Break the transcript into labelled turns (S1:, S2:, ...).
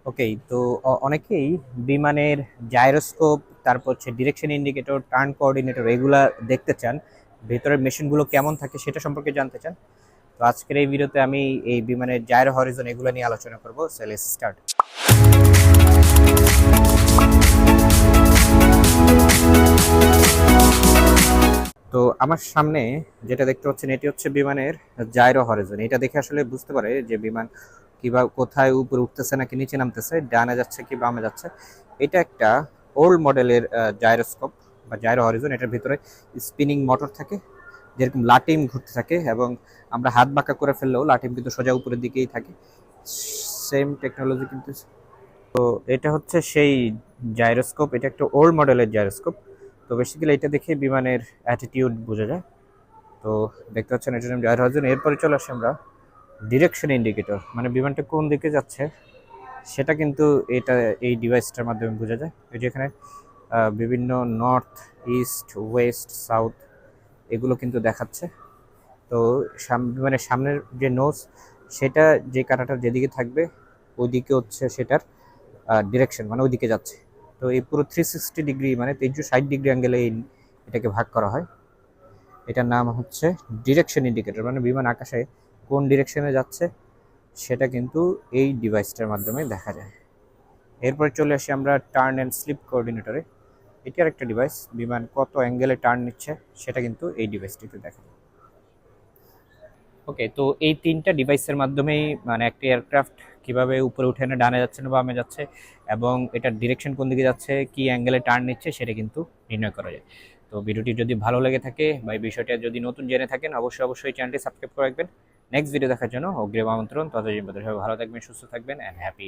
S1: ওকে, তো অনেকেই বিমানের জাইরোস্কোপ, তারপর হচ্ছে ডিরেকশন ইন্ডিকেটর, টার্ন কোঅর্ডিনেটর এগুলা দেখতে চান, ভেতরের মেশিনগুলো কেমন থাকে সেটা সম্পর্কে জানতে চান। তো আজকের এই ভিডিওতে আমি এই বিমানের জাইরো হরিজন এগুলো নিয়ে আলোচনা করব। So let's start. তো আমার সামনে যেটা দেখতে পাচ্ছেন এটি হচ্ছে বিমানের জাইরো হরিজন। এটা দেখে আসলে বুঝতে পারে যে বিমান কিংবা কোথায় উপরে উঠতেছে নাকি নিচে নামতেছে, ডানে যাচ্ছে কি বামে যাচ্ছে। এটা একটা ওল্ড মডেলের জাইরোস্কোপ বা জাইরো হরিজন। এটার ভিতরে স্পিনিং মোটর থাকে, যেরকম লাটিম ঘুরতে থাকে, এবং আমরা হাত বাঁকা করে ফেললেও লাটিম কিন্তু সোজা উপরের দিকেই থাকে। সেম টেকনোলজি কিন্তু। তো এটা হচ্ছে সেই জাইরোস্কোপ। এটা একটা ওল্ড মডেলের জাইরোস্কোপ। তো বেসিক্যালি এটা দেখে বিমানের অ্যাটিটিউড বোঝা যায়। তো দেখতে পাচ্ছেন এটার নাম জাইরো হরিজন। এরপরে চলে আসি আমরা ডিরেকশন ইন্ডিকেটর, মানে বিমানটা কোন দিকে যাচ্ছে সেটা কিন্তু এটা এই ডিভাইসটার মাধ্যমে বোঝা যায়। এই যে এখানে বিভিন্ন নর্থ, ইস্ট, ওয়েস্ট, সাউথ এগুলো কিন্তু দেখাচ্ছে। তো মানে সামনের যে নোজ, সেটা যে কাঁটাটা যেদিকে থাকবে ওইদিকে হচ্ছে সেটার ডিরেকশন, মানে ওইদিকে যাচ্ছে। তো এই পুরো 360 ডিগ্রি মানে 360 ডিগ্রি অ্যাঙ্গেলে এটাকে ভাগ করা হয়। এটার নাম হচ্ছে ডিরেকশন ইন্ডিকেটর, মানে বিমান আকাশে কোন ডিরেকশনে যাচ্ছে সেটা কিন্তু এই ডিভাইসটার মাধ্যমে দেখা যায়। এরপরে চলে আসি আমরা টার্ন অ্যান্ড স্লিপ কোঅর্ডিনেটরে। এটি আর একটা ডিভাইস, বিমান কত অ্যাঙ্গেলে টার্ন নিচ্ছে সেটা কিন্তু এই ডিভাইসটিতে দেখা যায়। ওকে, তো এই তিনটা ডিভাইসের মাধ্যমেই মানে একটা এয়ারক্রাফট কিভাবে উপরে উঠে না ডানে যাচ্ছে না বামে যাচ্ছে, এবং এটার ডিরেকশন কোন দিকে যাচ্ছে, কি অ্যাঙ্গেলে টার্ন নিচ্ছে সেটা কিন্তু নির্ণয় করা যায়। তো ভিডিওটি যদি ভালো লেগে থাকে বা এই বিষয়টা যদি নতুন জেনে থাকেন, অবশ্যই চ্যানেলটি সাবস্ক্রাইব করে রাখবেন। নেক্সট ভিডিও দেখার জন্য অগ্রিম আমন্ত্রণ। ততদিন পর্যন্ত সবাই ভালো থাকবেন, সুস্থ থাকবেন, অ্যান্ড হ্যাপি।